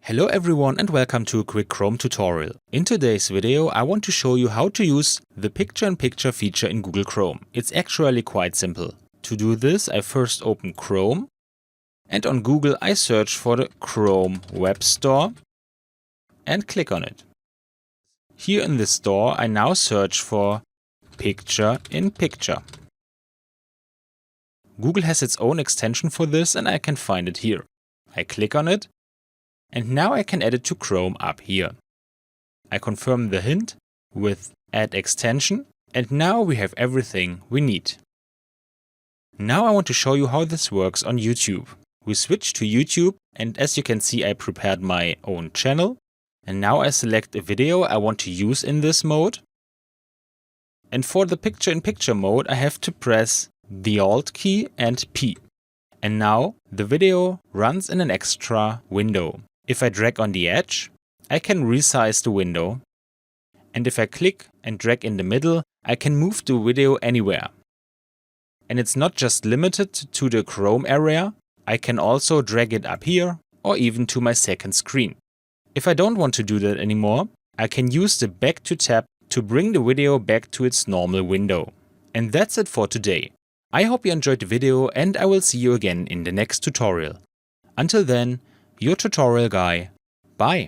Hello everyone and welcome to a quick Chrome tutorial. In today's video I want to show you how to use the picture-in-picture feature in Google Chrome. It's actually quite simple. To do this I first open Chrome and on Google I search for the Chrome Web Store and click on it. Here in the store I now search for picture-in-picture. Google has its own extension for this and I can find it here. I click on it. And now I can add it to Chrome up here. I confirm the hint with Add Extension and now we have everything we need. Now I want to show you how this works on YouTube. We switch to YouTube and as you can see I prepared my own channel. And now I select a video I want to use in this mode. And for the picture-in-picture mode I have to press the Alt key and P. And now the video runs in an extra window. If I drag on the edge, I can resize the window. And if I click and drag in the middle, I can move the video anywhere. And it's not just limited to the Chrome area, I can also drag it up here or even to my second screen. If I don't want to do that anymore, I can use the back to tab to bring the video back to its normal window. And that's it for today. I hope you enjoyed the video and I will see you again in the next tutorial. Until then, your tutorial guy. Bye.